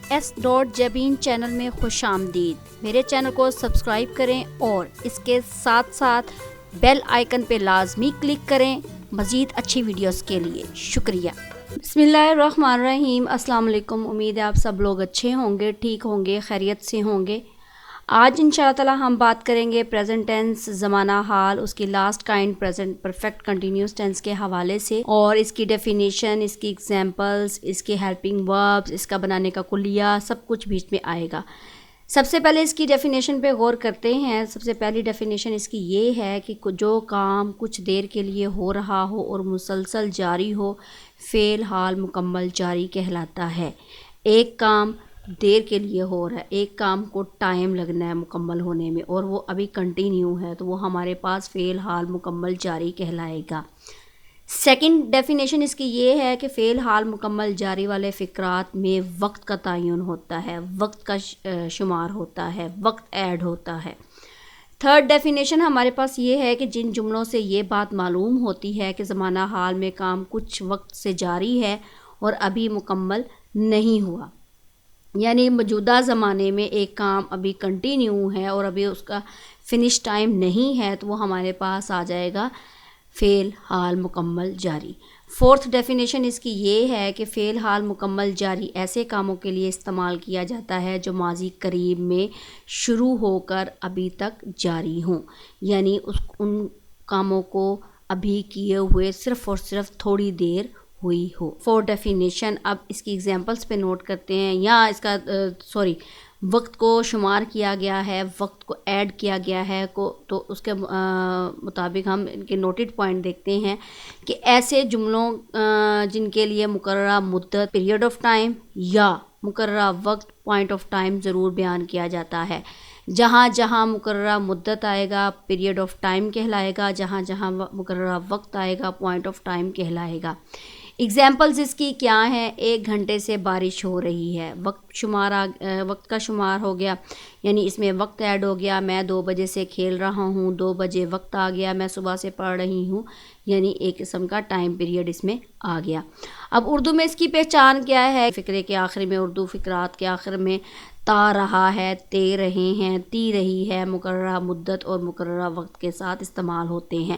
s.jabin channel में खुशामदीद। मेरे channel को सब्सक्राइब करें और इसके साथ साथ बेल आइकन पे लाजमी क्लिक करें मज़ीद अच्छी वीडियोस के लिए। शुक्रिया। बिस्मिल्लाहिर्रहमानिर्रहीम। अस्सलाम वालेकुम। उम्मीद है आप सब लोग अच्छे होंगे, ठीक होंगे, खैरियत से होंगे। आज इंशाअल्लाह ताला हम बात करेंगे प्रेजेंट टेंस, ज़माना हाल, उसकी last kind present perfect continuous tense के हवाले से, और इसकी डेफिनेशन, इसकी एग्जांपल्स, इसके हेल्पिंग वर्ब्स, इसका बनाने का कुलिया, सब कुछ बीच में आएगा। सबसे पहले इसकी डेफिनेशन पे गौर करते हैं। सबसे पहली डेफिनेशन इसकी ये है कि जो काम कुछ देर के लिए हो रहा हो और मुसलसल जारी हो, फ़ेल हाल मुकम्मल जारी कहलाता है। एक काम देर के लिए हो रहा है, एक काम को टाइम लगना है मुकम्मल होने में और वो अभी कंटिन्यू है, तो वो हमारे पास फ़ेल हाल मुकम्मल जारी कहलाएगा। सेकंड डेफिनेशन इसकी ये है कि फ़ेल हाल मुकम्मल जारी वाले फ़िक्रात में वक्त का तयन होता है, वक्त का शुमार होता है, वक्त ऐड होता है। थर्ड डेफिनेशन हमारे पास ये है कि जिन जुमलों से ये बात मालूम होती है कि ज़माना हाल में काम कुछ वक्त से जारी है और अभी मुकम्मल नहीं हुआ, यानी मौजूदा ज़माने में एक काम अभी कंटिन्यू है और अभी उसका फिनिश टाइम नहीं है, तो वो हमारे पास आ जाएगा फ़ेल हाल मुकम्मल जारी। फोर्थ डेफिनेशन इसकी ये है कि फ़ेल हाल मुकम्मल जारी ऐसे कामों के लिए इस्तेमाल किया जाता है जो माजी करीब में शुरू होकर अभी तक जारी हों, यानी उन कामों को अभी किए हुए सिर्फ़ और सिर्फ थोड़ी देर हुई हो। फोर डेफिनेशन, अब इसकी एग्जांपल्स पे नोट करते हैं। या इसका वक्त को शुमार किया गया है, वक्त को ऐड किया गया है तो उसके मुताबिक हम इनके नोटेड पॉइंट देखते हैं कि ऐसे जुमलों जिनके लिए मुकर्ररा मुद्दत, पीरियड ऑफ टाइम या मुकर्ररा वक्त, पॉइंट ऑफ टाइम ज़रूर बयान किया जाता है। जहाँ जहाँ मुकर्ररा मुद्दत आएगा पीरियड ऑफ टाइम कहलाएगा, जहाँ जहाँ मुकर्ररा वक्त आएगा पॉइंट ऑफ टाइम कहलाएगा। एग्जाम्पल्स इसकी क्या हैं? 1 घंटे से बारिश हो रही है, वक्त का शुमार हो गया, यानी इसमें वक्त ऐड हो गया। मैं 2 बजे से खेल रहा हूँ, 2 बजे वक्त आ गया। मैं सुबह से पढ़ रही हूँ, यानी एक किस्म का टाइम पीरियड इसमें आ गया। अब उर्दू में इसकी पहचान क्या है? फ़िक्रे के आखिर में, उर्दू फ़िक्रात के आखिर में ता रहा है, ते रहे हैं, ती रही है मुकर्ररा मुद्दत और मुकर्ररा वक्त के साथ इस्तेमाल होते हैं।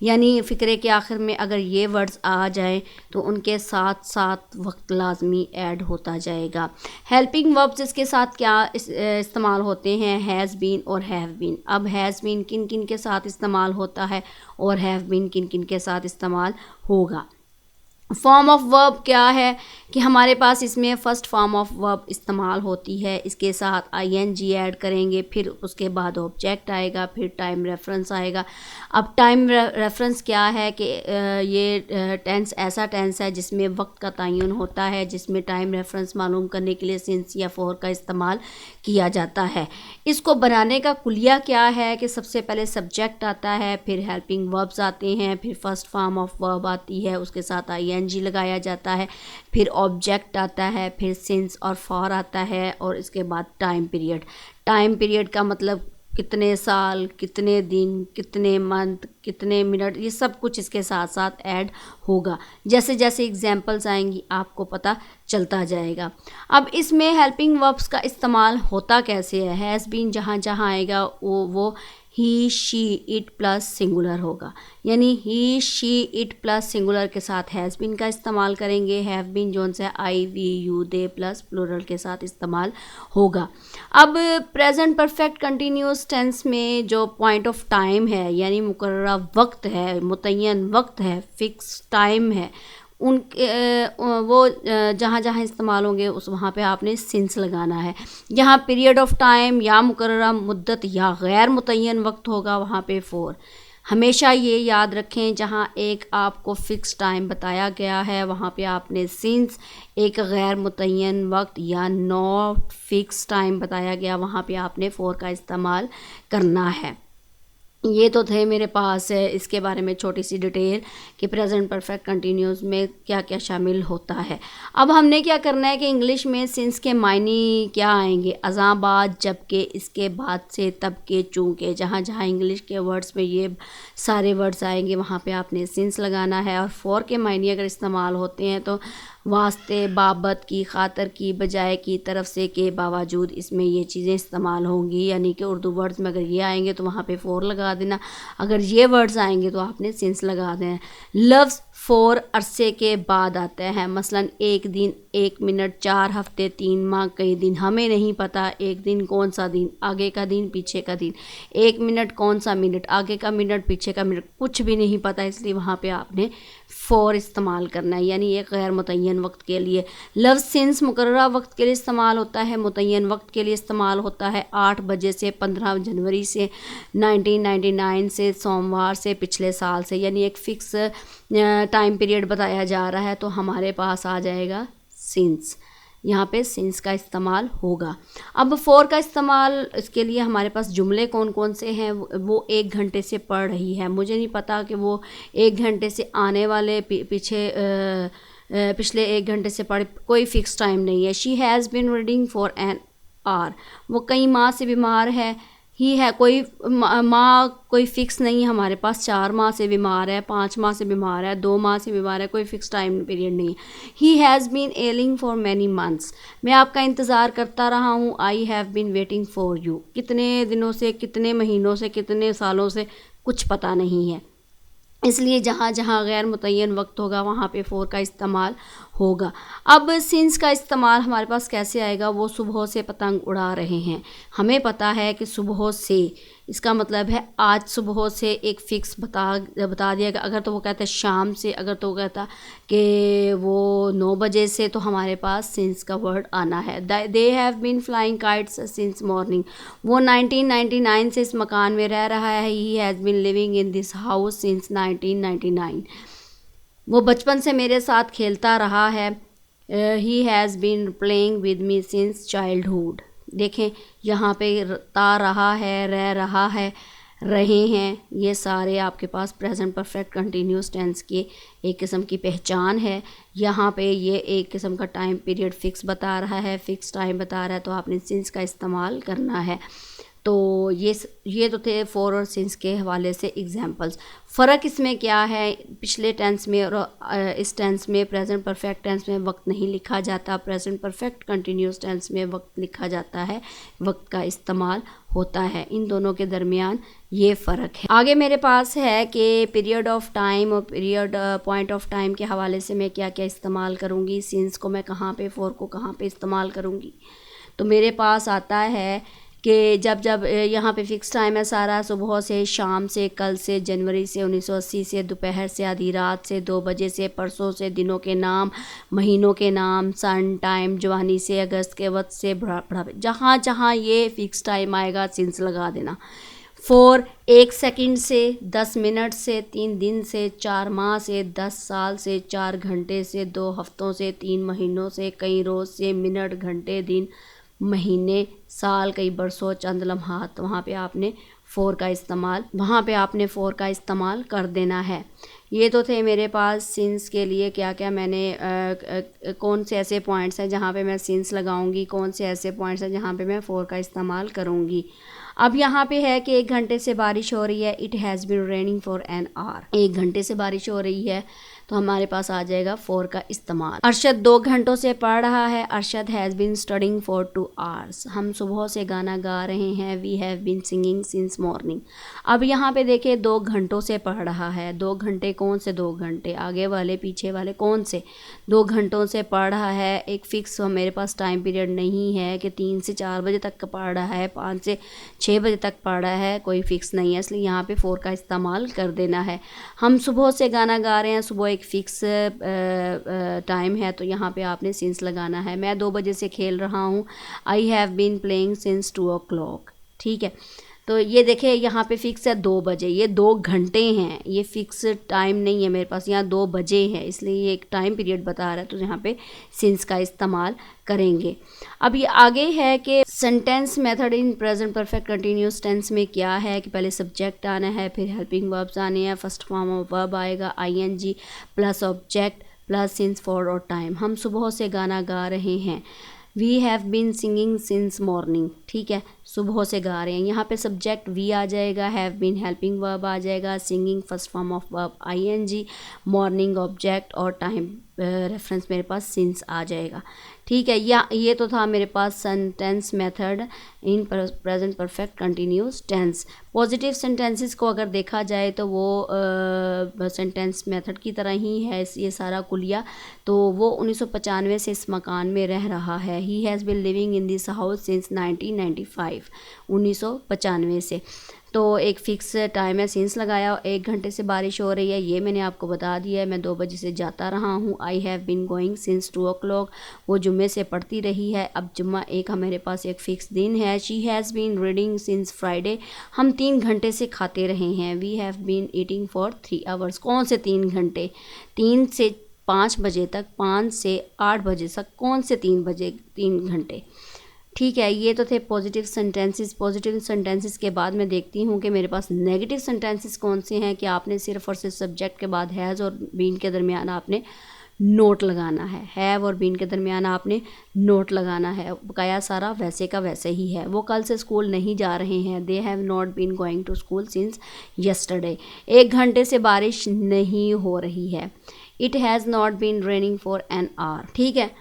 यानी फ़िक्रे के आखिर में अगर ये वर्ड्स आ जाएं तो उनके साथ साथ वक्त लाजमी ऐड होता जाएगा। हेल्पिंग वर्ब्स इसके साथ क्या इस्तेमाल होते हैं? हैज़ बीन और हैव बीन। अब हैज़ बीन किन किन के साथ इस्तेमाल होता है और हैव बीन किन किन के साथ इस्तेमाल होगा। फॉर्म ऑफ वर्ब क्या है कि हमारे पास इसमें फ़र्स्ट फॉर्म ऑफ वर्ब इस्तेमाल होती है, इसके साथ आईएनजी ऐड करेंगे, फिर उसके बाद ऑब्जेक्ट आएगा, फिर टाइम रेफरेंस आएगा। अब टाइम रेफरेंस क्या है कि ये टेंस ऐसा टेंस है जिसमें वक्त का तयन होता है, जिसमें टाइम रेफरेंस मालूम करने के लिए सिंस या फॉर का इस्तेमाल किया जाता है। इसको बनाने का कुलिया क्या है कि सबसे पहले सब्जेक्ट आता है, फिर हेल्पिंग वर्ब्स आते हैं, फिर फर्स्ट फॉर्म ऑफ वर्ब आती है, उसके साथ आईएनजी लगाया जाता है, फिर ऑब्जेक्ट आता है, फिर सिंस और फॉर आता है, और इसके बाद टाइम पीरियड। टाइम पीरियड का मतलब कितने साल, कितने दिन, कितने मंथ, कितने मिनट, ये सब कुछ इसके साथ साथ ऐड होगा। जैसे जैसे एग्जांपल्स आएंगी आपको पता चलता जाएगा। अब इसमें हेल्पिंग वर्ब्स का इस्तेमाल होता कैसे है? हैज़ बीन जहाँ जहाँ आएगा वो ही, शी, इट प्लस सिंगुलर होगा, यानी ही, शी, इट प्लस सिंगुलर के साथ हैज़ बीन का इस्तेमाल करेंगे। हैव बीन जोन से I, we, you, they plus plural के साथ इस्तेमाल होगा। अब प्रेजेंट परफेक्ट कंटिन्यूस टेंस में जो पॉइंट ऑफ टाइम है, यानी मुकर्ररा वक्त है, मुतय्यन वक्त है, फिक्स टाइम है, वो जहाँ जहाँ इस्तेमाल होंगे उस वहाँ पे आपने सिंस लगाना है। जहाँ पीरियड ऑफ टाइम या मुकर्ररा मुद्दत या गैर मुतय्यन वक्त होगा वहाँ पे फॉर। हमेशा ये याद रखें, जहाँ एक आपको फ़िक्स टाइम बताया गया है वहाँ पे आपने सिंस, एक गैर मुतय्यन वक्त या नॉट फिक्स टाइम बताया गया वहाँ पे आपने फॉर का इस्तेमाल करना है। ये तो थे मेरे पास है इसके बारे में छोटी सी डिटेल कि प्रेजेंट परफेक्ट कंटिन्यूस में क्या क्या शामिल होता है। अब हमने क्या करना है कि इंग्लिश में सिंस के मायने क्या आएंगे? अज़ां, बाद, जबकि, इसके बाद से, तब के, चूँकि। जहाँ जहाँ इंग्लिश के वर्ड्स में ये सारे वर्ड्स आएंगे वहाँ पे आपने सिंस लगाना है। और फॉर के मायने अगर इस्तेमाल होते हैं तो वास्ते, बाबत की, खातर की, बजाय की, तरफ से, के बावजूद इसमें ये चीज़ें इस्तेमाल होंगी। यानी कि उर्दू वर्ड्स में अगर ये आएंगे तो वहाँ पे फ़ोर लगा देना, अगर ये वर्ड्स आएंगे तो आपने सिंस लगा देना। लफ्ज़ फ़ोर अरसे के बाद आता है, मसलन एक दिन, एक मिनट, 4 हफ्ते, 3 माह, कई दिन। हमें नहीं पता एक दिन कौन सा दिन, आगे का दिन, पीछे का दिन, एक मिनट कौन सा मिनट, आगे का मिनट, पीछे का मिनट, कुछ भी नहीं पता, इसलिए वहाँ पे आपने फ़ोर इस्तेमाल करना है, यानी एक गैर मुतय्यन वक्त के लिए। लफ्ज़ सिंस मुकर्ररा वक्त के लिए इस्तेमाल होता है, मुतय्यन वक्त के लिए इस्तेमाल होता है। 8 बजे से, 15 जनवरी से, 1999 से, सोमवार से, पिछले साल से, यानी एक फ़िक्स टाइम पीरियड बताया जा रहा है तो हमारे पास आ जाएगा सिंस। यहाँ पे सिंस का इस्तेमाल होगा। अब फ़ोर का इस्तेमाल इसके लिए हमारे पास जुमले कौन कौन से हैं, वो 1 घंटे से पढ़ रही है, मुझे नहीं पता कि वो 1 घंटे से आने वाले पिछले 1 घंटे से पढ़, कोई फ़िक्स टाइम नहीं है। She has been reading for an hour, वो कई माह से बीमार है। ही है, कोई माह कोई फ़िक्स नहीं है हमारे पास, 4 माह से बीमार है, 5 माह से बीमार है, 2 माह से बीमार है, कोई फ़िक्स टाइम पीरियड नहीं है। He has been ailing for many months, मैं आपका इंतज़ार करता रहा हूँ। I have been waiting for you, कितने दिनों से, कितने महीनों से, कितने सालों से, कुछ पता नहीं है, इसलिए जहाँ जहाँ गैर मुतय्यन वक्त होगा वहाँ पे फ़ोर का इस्तेमाल होगा। अब सिंस का इस्तेमाल हमारे पास कैसे आएगा, वो सुबह से पतंग उड़ा रहे हैं, हमें पता है कि सुबह से इसका मतलब है आज सुबह से एक फ़िक्स बता दिया गया। अगर तो वो कहता है शाम से, अगर तो वो कहता कि वो 9 बजे से, तो हमारे पास सिंस का वर्ड आना है। They have been flying kites since morning, वो 1999 से इस मकान में रह रहा है। He has been living in this house since 1999, वो बचपन से मेरे साथ खेलता रहा है। He has been playing with me since childhood, देखें यहाँ पे ता रहा है, रह रहा है, रहे हैं, ये सारे आपके पास प्रेजेंट परफेक्ट कंटिन्यूस टेंस की एक किस्म की पहचान है। यहाँ पे ये एक किस्म का टाइम पीरियड फ़िक्स बता रहा है, फ़िक्स टाइम बता रहा है, तो आपने सिंस का इस्तेमाल करना है। तो ये तो थे फ़ोर और सिंस के हवाले से एग्जांपल्स। फ़र्क इसमें क्या है, पिछले टेंस में और इस टेंस में, प्रेजेंट परफेक्ट टेंस में वक्त नहीं लिखा जाता, प्रेजेंट परफेक्ट कंटिन्यूस टेंस में वक्त लिखा जाता है, वक्त का इस्तेमाल होता है। इन दोनों के दरमियान ये फ़र्क है। आगे मेरे पास है कि पीरियड ऑफ टाइम और पीरियड पॉइंट ऑफ टाइम के हवाले से मैं क्या क्या इस्तेमाल करूँगी, सिंस को मैं कहाँ पे, फ़ोर को कहाँ पे इस्तेमाल करूँगी। तो मेरे पास आता है कि जब यहाँ पे फ़िक्स टाइम है सारा, सुबह से, शाम से, कल से, जनवरी से, 1980 से, दोपहर से, आधी रात से, 2 बजे से, परसों से, दिनों के नाम, महीनों के नाम, सन टाइम, जवानी से, अगस्त के वक्त से, बुढ़ापे, जहाँ जहाँ ये फ़िक्स टाइम आएगा सिंस लगा देना। फ़ोर 1 सेकंड से, 10 मिनट से, 3 दिन से, 4 माह से, 10 साल से, 4 घंटे से, 2 हफ्तों से, 3 महीनों से, कई रोज़ से, मिनट, घंटे, दिन, महीने, साल, कई बरसों, चंद लम्हात, वहाँ पे आपने फ़ोर का इस्तेमाल कर देना है। ये तो थे मेरे पास सिंस के लिए क्या क्या मैंने कौन से ऐसे पॉइंट्स हैं जहाँ पे मैं सिंस लगाऊंगी, कौन से ऐसे पॉइंट्स हैं जहाँ पे मैं फ़ोर का इस्तेमाल करूँगी। अब यहाँ पे है कि 1 घंटे से बारिश हो रही है, it has been raining for an hour, 1 घंटे से बारिश हो रही है, तो हमारे पास आ जाएगा फ़ोर का इस्तेमाल। अरशद 2 घंटों से पढ़ रहा है, Arshad has been studying for 2 hours, हम सुबह से गाना गा रहे हैं, we have been singing since morning. अब यहाँ पे देखिए 2 घंटों से पढ़ रहा है, 2 घंटे कौन से 2 घंटे, आगे वाले पीछे वाले कौन से 2 घंटों से पढ़ रहा है। एक फ़िक्स मेरे पास टाइम पीरियड नहीं है कि 3 से 4 बजे तक पढ़ रहा है, 5 से 6 बजे तक पढ़ रहा है, कोई फ़िक्स नहीं है, इसलिए यहाँ पे फ़ोर का इस्तेमाल कर देना है। हम सुबह से गाना गा रहे हैं, सुबह एक फ़िक्स टाइम है, तो यहाँ पे आपने सिंस लगाना है। मैं 2 बजे से खेल रहा हूँ, I have been playing since 2 o'clock, ठीक है। तो ये देखिए यहाँ पे फ़िक्स है 2 बजे, ये 2 घंटे हैं, ये फ़िक्स टाइम नहीं है मेरे पास, यहाँ 2 बजे है, इसलिए ये एक टाइम पीरियड बता रहा है, तो यहाँ पे सिंस का इस्तेमाल करेंगे। अब ये आगे है कि sentence method in present perfect continuous tense में क्या है कि पहले सब्जेक्ट आना है, फिर हेल्पिंग वर्ब्स आने हैं, फर्स्ट फॉर्म ऑफ वर्ब आएगा ING plus object plus since for और टाइम। हम सुबह से गाना गा रहे हैं, we have been singing since morning, ठीक है, सुबह से गा रहे हैं। यहाँ पे सब्जेक्ट वी आ जाएगा, हैव बीन हेल्पिंग वर्ब आ जाएगा, singing first form of verb ING, morning object और टाइम रेफरेंस मेरे पास सिंस आ जाएगा, ठीक है। या ये तो था मेरे पास sentence method in present perfect continuous tense. Positive sentences को अगर देखा जाए तो वो सेंटेंस मेथड की तरह ही है ये सारा कुलिया। तो वो 1995 से इस मकान में रह रहा है। He has been living in this house since 1995, 1995 से। तो एक फ़िक्स टाइम है, सिंस लगाया, 1 घंटे से बारिश हो रही है, ये मैंने आपको बता दिया है। मैं 2 बजे से जाता रहा हूँ। I have been going since 2 o'clock, वो जुम्मे से पढ़ती रही है। अब जुम्मा एक मेरे पास एक फ़िक्स दिन है। She has been reading since Friday, हम 3 घंटे से खाते रहे हैं। We have been eating for 3 hours, कौन से 3 घंटे? 3 से 5 बजे तक, 5 से 8 बजे तक, कौन से 3 घंटे, ठीक है। ये तो थे पॉजिटिव सेंटेंसेस। पॉजिटिव सेंटेंसेस के बाद मैं देखती हूँ कि मेरे पास नेगेटिव सेंटेंसेस कौन से हैं। कि आपने सिर्फ और सिर्फ सब्जेक्ट के बाद हैज़ और बीन के दरमियान आपने नोट लगाना है। हैव और बीन के दरमियान आपने नोट लगाना है। बकाया सारा वैसे का वैसे ही है। वो कल से स्कूल नहीं जा रहे हैं। They have not been going to school since yesterday, 1 घंटे से बारिश नहीं हो रही है। It has not been raining for an hour, ठीक है।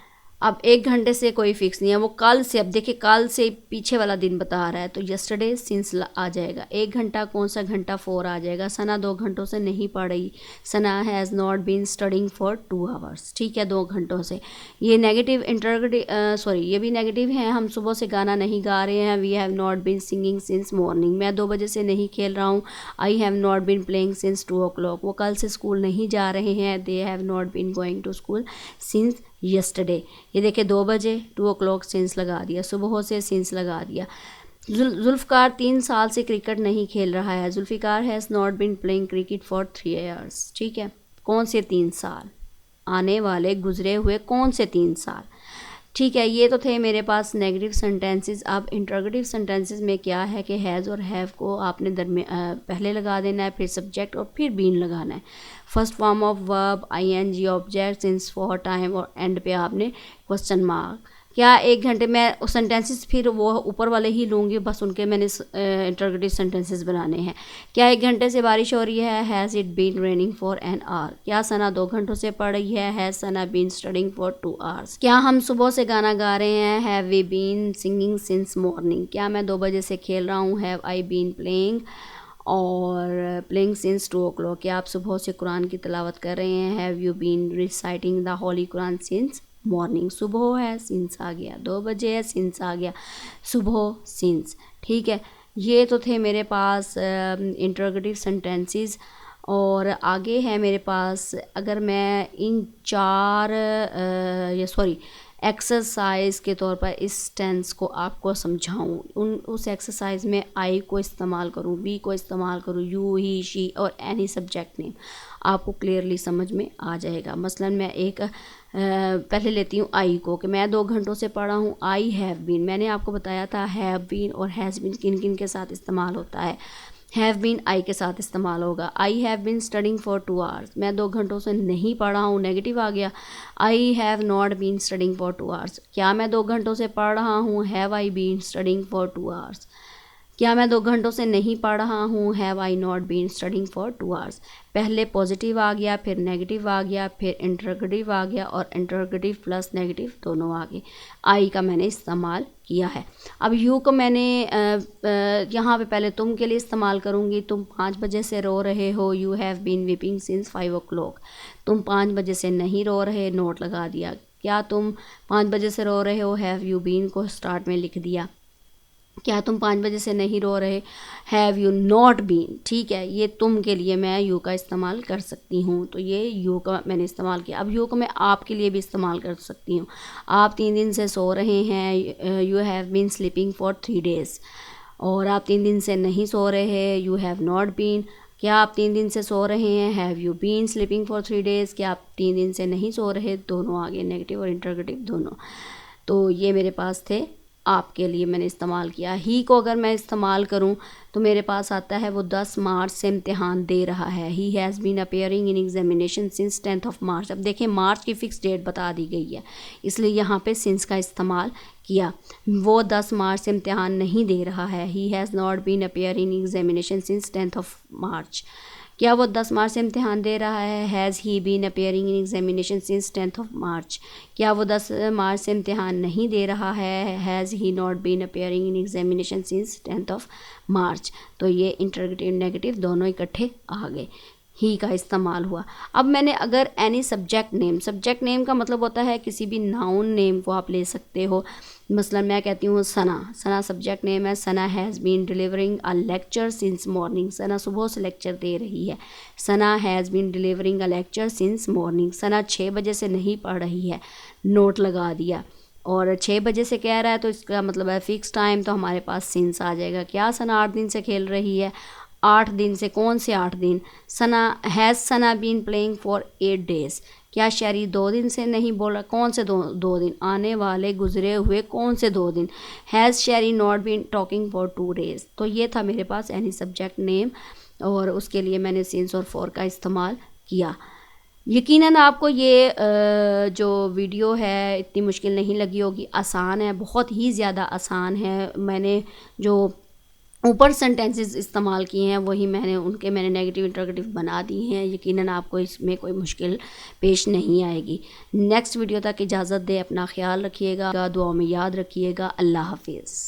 अब 1 घंटे से कोई फिक्स नहीं है, वो कल से, अब देखिए कल से पीछे वाला दिन बता रहा है तो यस्टरडे सिंस आ जाएगा। 1 घंटा, कौन सा घंटा? 4 आ जाएगा। सना 2 घंटों से नहीं पढ़ रही। Sana has not been studying for 2 hours, ठीक है, 2 घंटों से। ये नेगेटिव इंटरगेटिव सॉरी ये भी नेगेटिव है। हम सुबह से गाना नहीं गा रहे हैं। We have not been singing since morning, मैं 2 बजे से नहीं खेल रहा हूँ। I have not been playing since 2 o'clock, वो कल से स्कूल नहीं जा रहे हैं। They have not been going to school since yesterday, ये देखिए 2 बजे 2 o'clock सिंस लगा दिया, सुबह से सिंस लगा दिया। जुल्फ़िकार 3 साल से क्रिकेट नहीं खेल रहा है। Zulfiqar has not been playing cricket for 3 years, ठीक है। कौन से 3 साल? आने वाले गुजरे हुए कौन से 3 साल, ठीक है। ये तो थे मेरे पास नेगेटिव सेंटेंसेस। अब इंटरोगेटिव सेंटेंसेस में क्या है कि हैज़ और हैव को आपने पहले लगा देना है, फिर सब्जेक्ट और फिर बीन लगाना है। First form of verb ING, object, since, for, time और एंड पे आपने क्वेश्चन मार्क। क्या 1 घंटे में सेंटेंसेस फिर वो ऊपर वाले ही लूँगी, बस उनके मैंने इंटरोगेटिव सेंटेंसेस बनाने हैं। क्या 1 घंटे से बारिश हो रही है? Has it been raining for an hour. क्या सना 2 घंटों से पढ़ रही है? Has Sana been studying for 2 hours। क्या हम सुबह से गाना गा रहे हैं? Have we been singing since morning. क्या मैं 2 बजे से खेल रहा हूँ? हैव आई बीन प्लेइंग और प्लेइंग सिंस 2 o'clock। क्या आप सुबह से कुरान की तिलावत कर रहे हैं? Have you been reciting the holy Quran since morning. सुबह है, सिंस आ गया। 2 बजे है, सिंस आ गया। सुबह, सिंस, ठीक है। ये तो थे मेरे पास इंटरोगेटिव सेंटेंसेस। और आगे है मेरे पास, अगर मैं इन 4 एक्सरसाइज के तौर पर इस टेंस को आपको समझाऊँ, उस एक्सरसाइज में आई को इस्तेमाल करूँ, बी को इस्तेमाल करूँ, यू, ही, शी और एनी सब्जेक्ट नेम, आपको क्लियरली समझ में आ जाएगा। मसलन मैं एक पहले लेती हूँ आई को, कि मैं 2 घंटों से पढ़ा हूँ। आई हैव बीन, मैंने आपको बताया था हैव बीन और हैज़ बीन किन किन के साथ इस्तेमाल होता है। हैव बीन आई के साथ इस्तेमाल होगा। I have been studying for 2 hours, मैं 2 घंटों से नहीं पढ़ा हूँ, नेगेटिव आ गया। I have not been studying for 2 hours, क्या मैं 2 घंटों से पढ़ रहा हूँ? Have I been studying for 2 hours, क्या मैं 2 घंटों से नहीं पढ़ रहा हूँ? Have I not been studying for 2 hours। पहले पॉजिटिव आ गया, फिर नेगेटिव आ गया, फिर इंटरोगेटिव आ गया और इंटरोगेटिव प्लस नेगेटिव दोनों आ गए। आई का मैंने इस्तेमाल किया है। अब यू को मैंने यहाँ पे पहले तुम के लिए इस्तेमाल करूँगी। तुम 5 बजे से रो रहे हो। You have been weeping since 5 o'clock, तुम 5 बजे से नहीं रो रहे, नोट लगा दिया। क्या तुम 5 बजे से रो रहे हो? हैव यू बीन को स्टार्ट में लिख दिया। क्या तुम 5 बजे से नहीं रो रहे? हैव यू नॉट बीन, ठीक है। ये तुम के लिए मैं यू का इस्तेमाल कर सकती हूँ, तो ये यू का मैंने इस्तेमाल किया। अब यू को मैं आपके लिए भी इस्तेमाल कर सकती हूँ। आप 3 दिन से सो रहे हैं। You have been sleeping for 3 days, और आप 3 दिन से नहीं सो रहे। यू हैव नॉट बीन, क्या आप 3 दिन से सो रहे हैं? Have you been sleeping for 3 days, क्या आप 3 दिन से नहीं सो रहे। दोनों आगे, नेगेटिव और इंटरोगेटिव दोनों। तो ये मेरे पास थे आपके लिए मैंने इस्तेमाल किया। ही को अगर मैं इस्तेमाल करूं तो मेरे पास आता है वो 10 मार्च से इम्तिहान दे रहा है। He has been appearing in examination since 10th of March. अब देखें मार्च की फ़िक्स डेट बता दी गई है, इसलिए यहाँ पे सिंस का इस्तेमाल किया। वो 10 मार्च से इम्तिहान नहीं दे रहा है। He has not been appear in examination since 10th of March. क्या वो 10 मार्च से इम्तिहान दे रहा है? Has he been appearing in examination since 10th of March. क्या वो 10 मार्च से इम्तिहान नहीं दे रहा है? Has he not been appearing in examination since 10th of March. तो ये इंटरोगेटिव नेगेटिव दोनों इकट्ठे आ गए, ही का इस्तेमाल हुआ। अब मैंने अगर एनी सब्जेक्ट नेम का मतलब होता है किसी भी नाउन नेम को आप ले सकते हो। मसलन मैं कहती हूँ सना सब्जेक्ट नेम है। Sana has been delivering a lecture since morning. Sana सुबह से लेक्चर दे रही है। Sana has been delivering a lecture since morning. Sana 6 बजे से नहीं पढ़ रही है, नोट लगा दिया। और 6 बजे से कह रहा है तो इसका मतलब है फ़िक्स टाइम, तो हमारे पास सिंस आ जाएगा। क्या सना 8 दिन से खेल रही है? 8 दिन से, कौन से 8 दिन? सना बीन प्लेइंग फॉर 8 डेज़। क्या शहरी 2 दिन से नहीं बोला? कौन से दो दिन? आने वाले गुजरे हुए कौन से 2 दिन? Has Shahri not been talking for 2 days. तो ये था मेरे पास एनी सब्जेक्ट नेम, और उसके लिए मैंने सिंस और फॉर का इस्तेमाल किया। यकीनन आपको ये जो वीडियो है इतनी मुश्किल नहीं लगी होगी, आसान है, बहुत ही ज़्यादा आसान है। मैंने जो ऊपर सेंटेंसेस इस्तेमाल किए हैं वही मैंने नेगेटिव इंटरोगेटिव बना दी हैं। यकीनन आपको इसमें कोई मुश्किल पेश नहीं आएगी। नेक्स्ट वीडियो तक इजाज़त दें, अपना ख्याल रखिएगा, दुआ में याद रखिएगा। अल्लाह हाफिज़।